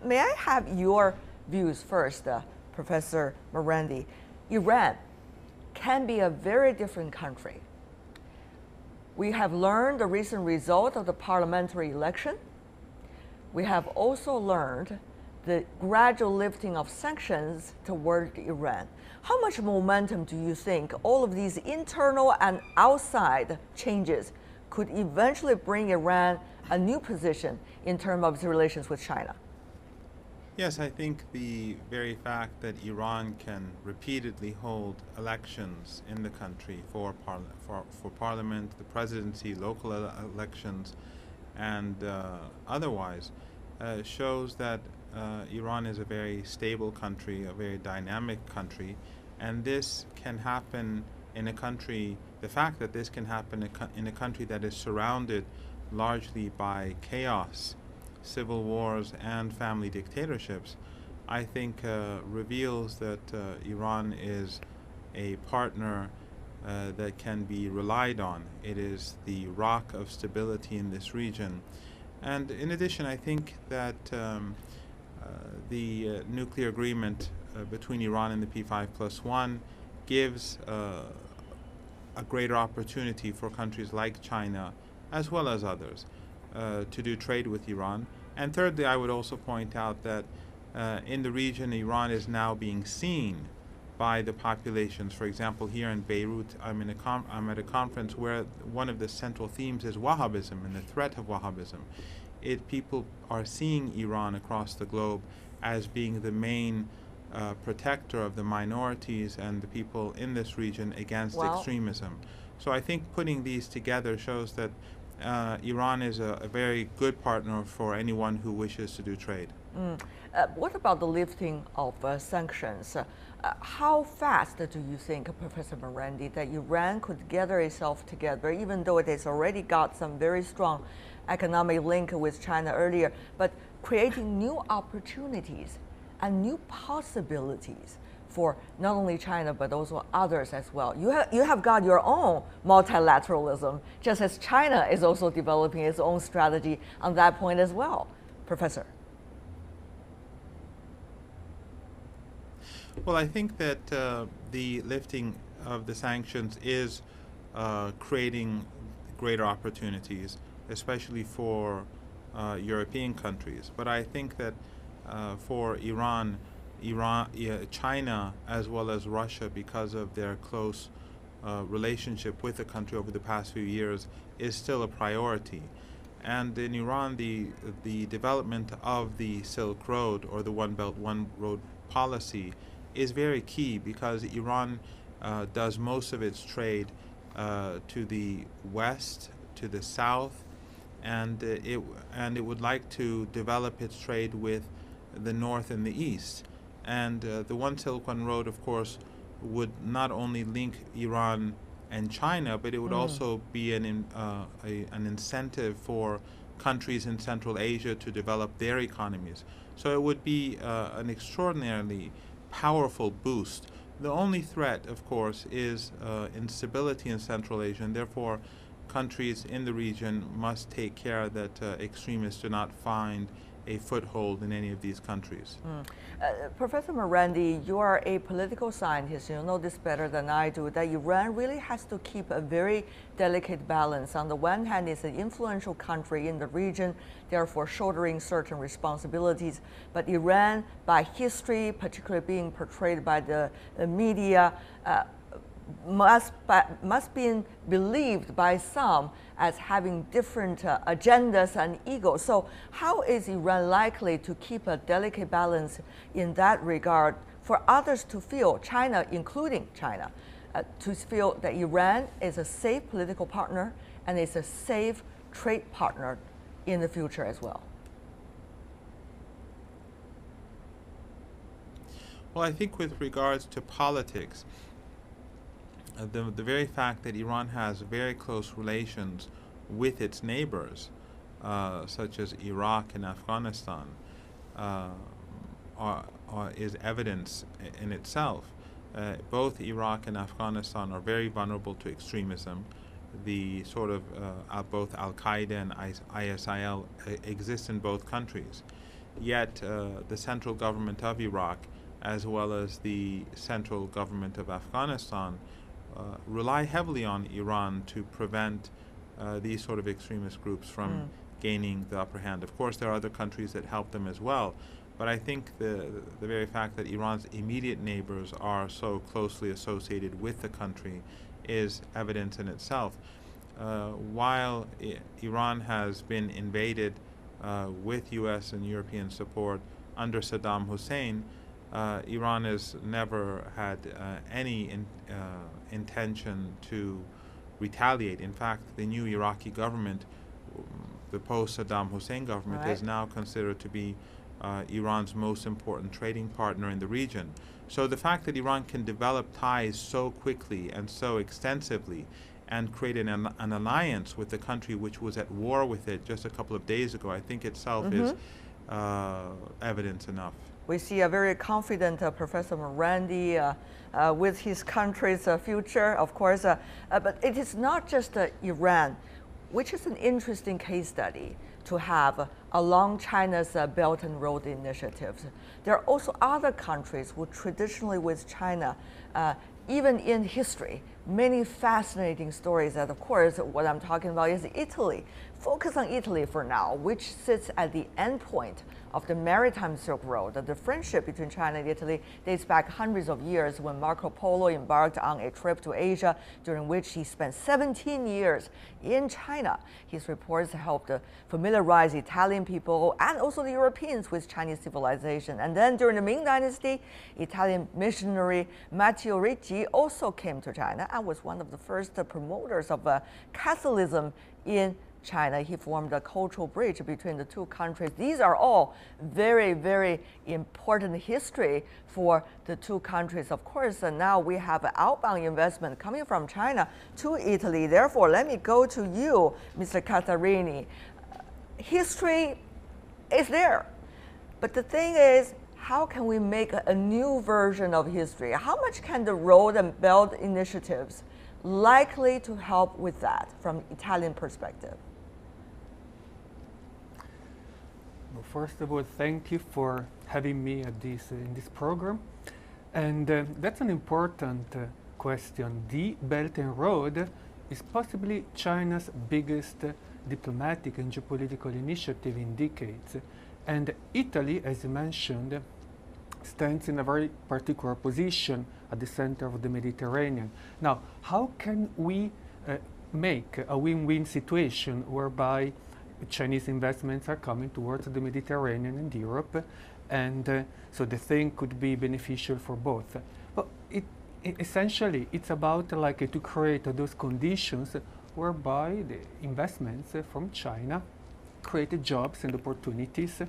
may I have your views first, Professor Marandi? Iran can be a very different country. We have learned the recent result of the parliamentary election. We have also learned the gradual lifting of sanctions toward Iran. How much momentum do you think all of these internal and outside changes could eventually bring Iran a new position in terms of its relations with China? Yes, I think the very fact that Iran can repeatedly hold elections in the country for parliament, the presidency, local elections, and otherwise shows that Iran is a very stable country, a very dynamic country, and this can happen in a country, the fact that this can happen in a country that is surrounded largely by chaos, civil wars, and family dictatorships, I think reveals that Iran is a partner that can be relied on. It is the rock of stability in this region. And in addition, I think that the nuclear agreement between Iran and the P5+1 gives a greater opportunity for countries like China, as well as others, to do trade with Iran. And thirdly, I would also point out that in the region, Iran is now being seen by the populations. For example, here in Beirut, I'm at a conference where one of the central themes is Wahhabism and the threat of Wahhabism. People are seeing Iran across the globe as being the main protector of the minorities and the people in this region against extremism. So I think putting these together shows that Iran is a very good partner for anyone who wishes to do trade. What about the lifting of sanctions? How fast do you think, Professor Marandi, that Iran could gather itself together, even though it has already got some very strong economic link with China earlier, but creating new opportunities and new possibilities for not only China, but also others as well? You have got your own multilateralism, just as China is also developing its own strategy on that point as well. Professor. Well, I think that the lifting of the sanctions is creating greater opportunities, especially for European countries. But I think that for China, as well as Russia, because of their close relationship with the country over the past few years, is still a priority. And in Iran, the development of the Silk Road, or the One Belt, One Road policy, is very key, because Iran does most of its trade to the west, to the south, and it would like to develop its trade with the north and the east. And the One Silk One Road, of course, would not only link Iran and China, but it would also be an incentive for countries in Central Asia to develop their economies. So it would be an extraordinarily powerful boost. The only threat, of course, is instability in Central Asia, and therefore countries in the region must take care that extremists do not find a foothold in any of these countries. Professor Marandi, you are a political scientist. You know this better than I do, that Iran really has to keep a very delicate balance. On the one hand, it's an influential country in the region, therefore shouldering certain responsibilities. But Iran, by history, particularly being portrayed by the media, must be believed by some as having different agendas and egos. So how is Iran likely to keep a delicate balance in that regard for others to feel, China, including China, to feel that Iran is a safe political partner and is a safe trade partner in the future as well? Well, I think with regards to politics, the very fact that Iran has very close relations with its neighbors, such as Iraq and Afghanistan, is evidence in itself. Both Iraq and Afghanistan are very vulnerable to extremism. The sort of both Al-Qaeda and ISIL exist in both countries. yet the central government of Iraq, as well as the central government of Afghanistan, rely heavily on Iran to prevent these sort of extremist groups from gaining the upper hand. Of course, there are other countries that help them as well, but I think the very fact that Iran's immediate neighbors are so closely associated with the country is evidence in itself. While Iran has been invaded with U.S. and European support under Saddam Hussein, Iran has never had any intention to retaliate. In fact, the new Iraqi government, the post-Saddam Hussein government, is now considered to be Iran's most important trading partner in the region. So the fact that Iran can develop ties so quickly and so extensively and create an alliance with the country which was at war with it just a couple of days ago, I think itself is evidence enough. We see a very confident Professor Marandi with his country's future, of course. But it is not just Iran, which is an interesting case study to have along China's Belt and Road initiatives. There are also other countries who traditionally with China, even in history, many fascinating stories. And of course, what I'm talking about is Italy. Focus on Italy for now, which sits at the end point of the maritime Silk Road. The friendship between China and Italy dates back hundreds of years when Marco Polo embarked on a trip to Asia, during which he spent 17 years in China. His reports helped familiarize Italian people and also the Europeans with Chinese civilization. And then during the Ming Dynasty, Italian missionary Matteo Ricci also came to China and was one of the first promoters of Catholicism in China. He formed a cultural bridge between the two countries. These are all very, very important history for the two countries. Of course, now we have outbound investment coming from China to Italy. Therefore, let me go to you, Mr. Casarini. History is there, but the thing is, how can we make a new version of history? How much can the Road and Belt initiatives likely to help with that from Italian perspective? Well, first of all, thank you for having me at in this program. And that's an important question. The Belt and Road is possibly China's biggest diplomatic and geopolitical initiative in decades. And Italy, as you mentioned, stands in a very particular position at the center of the Mediterranean. Now, how can we make a win-win situation whereby Chinese investments are coming towards the Mediterranean and Europe, and so the thing could be beneficial for both? But essentially, it's about to create those conditions whereby the investments from China create jobs and opportunities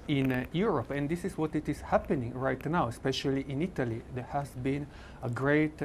in Europe. And this is what it is happening right now, especially in Italy. There has been a great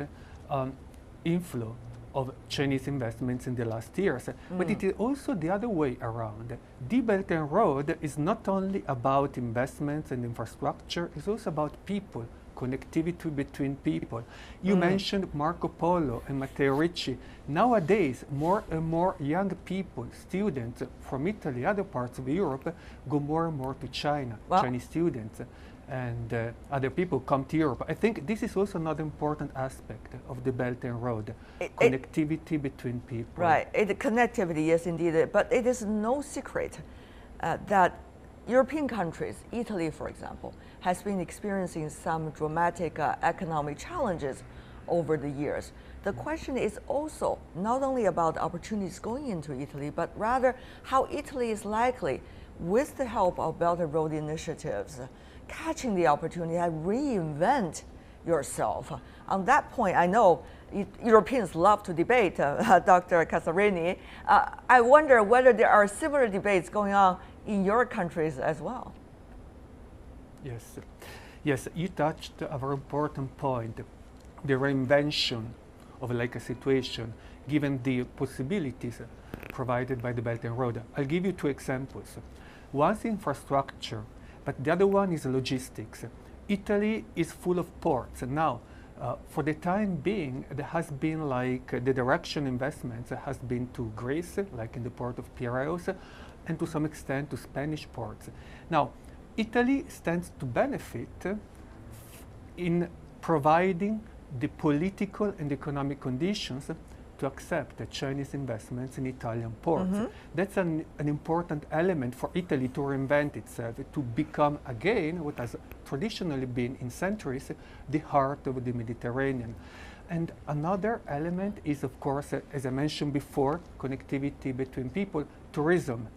inflow of Chinese investments in the last years. But it is also the other way around. The Belt and Road is not only about investments and infrastructure, it's also about people, connectivity between people. You mentioned Marco Polo and Matteo Ricci. Nowadays, more and more young people, students from Italy, other parts of Europe, go more and more to China, Chinese students. And other people come to Europe. I think this is also another important aspect of the Belt and Road, connectivity between people. Right, connectivity, yes, indeed. But it is no secret that European countries, Italy, for example, has been experiencing some dramatic economic challenges over the years. The question is also not only about opportunities going into Italy, but rather how Italy is likely, with the help of Belt and Road initiatives, catching the opportunity and reinvent yourself. On that point, I know Europeans love to debate, Dr. Casarini. I wonder whether there are similar debates going on in your countries as well. Yes, yes, you touched a very important point, the reinvention of a situation, given the possibilities provided by the Belt and Road. I'll give you two examples. One's infrastructure, but the other one is logistics. Italy is full of ports, and now, for the time being, there has been the direction investments has been to Greece, like in the port of Piraeus, and to some extent to Spanish ports. Now, Italy stands to benefit in providing the political and economic conditions to accept the Chinese investments in Italian ports. That's an important element for Italy to reinvent itself, to become again what has traditionally been in centuries the heart of the Mediterranean. And another element is, of course, as I mentioned before, connectivity between people, tourism,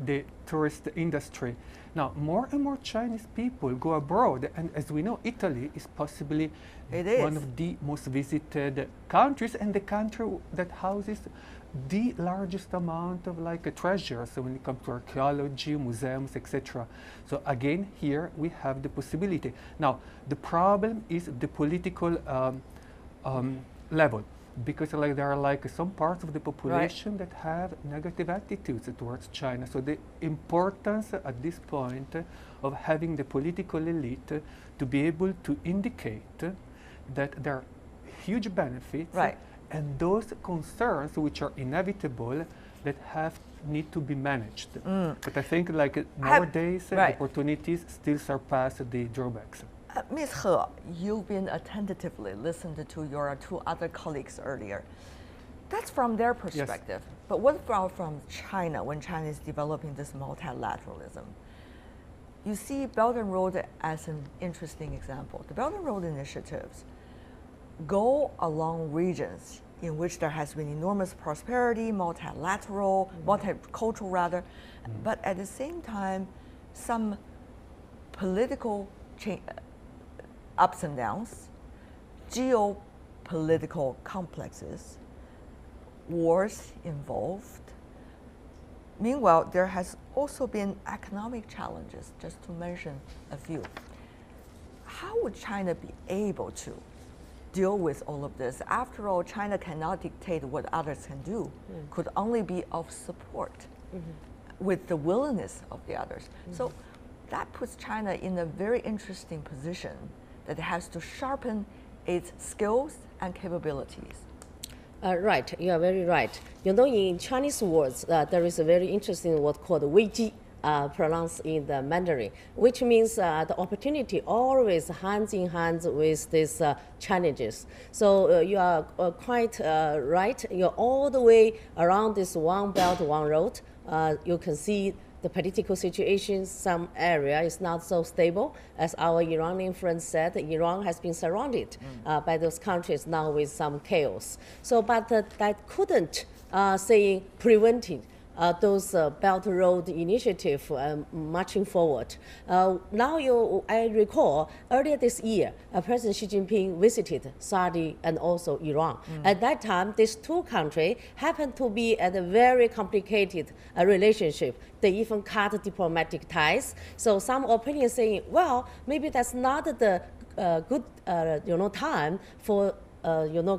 the tourist industry. Now, more and more Chinese people go abroad, and as we know, Italy is possibly one of the most visited countries, and the country that houses the largest amount of treasures when it comes to archaeology, museums, etc. So again, here we have the possibility. Now, the problem is the political level, because there are some parts of the population that have negative attitudes towards China. So the importance at this point of having the political elite to be able to indicate that there are huge benefits and those concerns which are inevitable that need to be managed. But I think nowadays the opportunities still surpass the drawbacks. Ms. He, you've been attentively listened to your two other colleagues earlier. That's from their perspective. Yes. But what about from China, when China is developing this multilateralism? You see Belt and Road as an interesting example. The Belt and Road initiatives go along regions in which there has been enormous prosperity, multilateral, multicultural rather, but at the same time, some political ups and downs, geopolitical complexes, wars involved. Meanwhile, there has also been economic challenges, just to mention a few. How would China be able to deal with all of this? After all, China cannot dictate what others can do, could only be of support with the willingness of the others. So that puts China in a very interesting position that it has to sharpen its skills and capabilities. Right, you are very right. You know, in Chinese words, there is a very interesting word called 危机, pronounced in the Mandarin, which means the opportunity always hands in hand with these challenges. So you are quite right. You're all the way around this one belt, one road. You can see the political situation, some area is not so stable. As our Iranian friend said, Iran has been surrounded by those countries now with some chaos. So, but that couldn't, prevent those Belt Road Initiative marching forward. Now I recall earlier this year, President Xi Jinping visited Saudi and also Iran. At that time, these two countries happened to be at a very complicated relationship. They even cut diplomatic ties. So some opinions saying, well, maybe that's not the good time for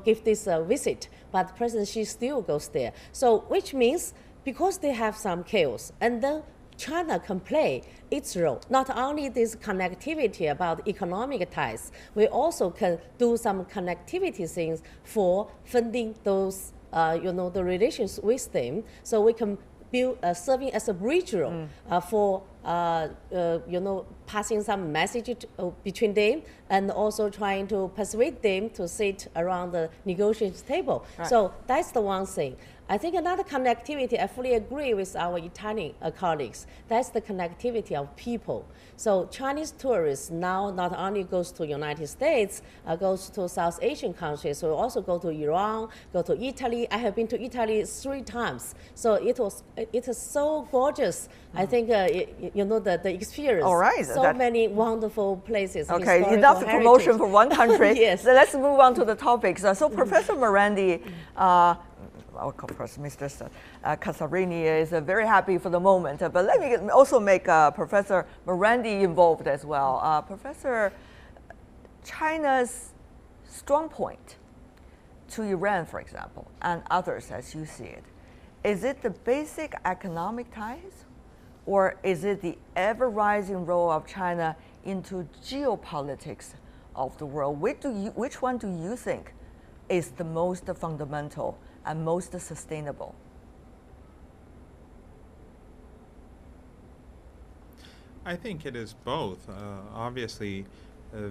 give this visit. But President Xi still goes there. So which means because they have some chaos, and then China can play its role. Not only this connectivity about economic ties, we also can do some connectivity things for funding those, the relations with them. So we can build, serving as a bridge role for, passing some message between them and also trying to persuade them to sit around the negotiation table. Right. So that's the one thing. I think another connectivity, I fully agree with our Italian colleagues, that's the connectivity of people. So Chinese tourists now not only goes to United States, goes to South Asian countries, so also go to Iran, go to Italy. I have been to Italy 3 times. So it is so gorgeous. I think, the experience. All right. So many wonderful places. Okay, enough promotion for one country. Yes. So let's move on to the topics. So Professor Marandi, of course, Mr. Casarini is very happy for the moment, but let me also make Professor Marandi involved as well. Professor, China's strong point to Iran, for example, and others as you see it, is it the basic economic ties, or is it the ever-rising role of China into geopolitics of the world? Which one do you think is the most fundamental and most sustainable? I think it is both. Obviously,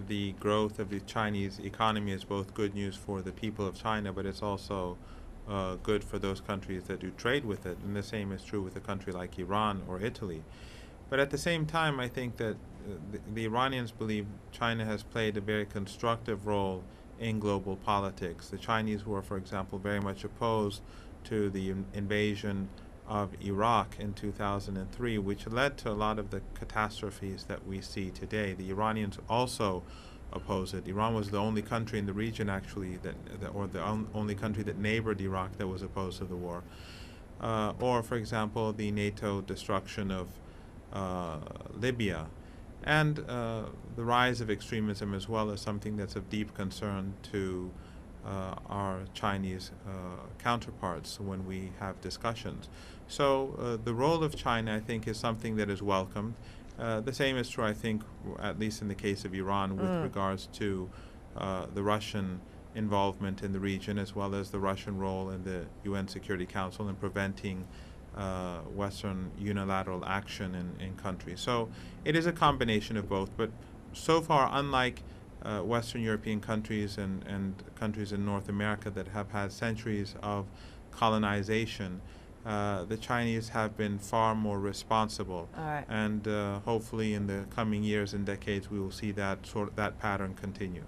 the growth of the Chinese economy is both good news for the people of China, but it's also good for those countries that do trade with it. And the same is true with a country like Iran or Italy. But at the same time, I think that the Iranians believe China has played a very constructive role in global politics. The Chinese were, for example, very much opposed to the invasion of Iraq in 2003, which led to a lot of the catastrophes that we see today. The Iranians also oppose it. Iran was the only country in the region, actually, or the only country that neighbored Iraq that was opposed to the war. Or, for example, the NATO destruction of Libya. And the rise of extremism as well is something that's of deep concern to our Chinese counterparts when we have discussions. So the role of China, I think, is something that is welcomed. The same is true, I think, at least in the case of Iran, with regards to the Russian involvement in the region, as well as the Russian role in the UN Security Council in preventing Western unilateral action in countries. So it is a combination of both, but so far, unlike Western European countries and countries in North America that have had centuries of colonization, the Chinese have been far more responsible. All right. And hopefully in the coming years and decades we will see that pattern continue.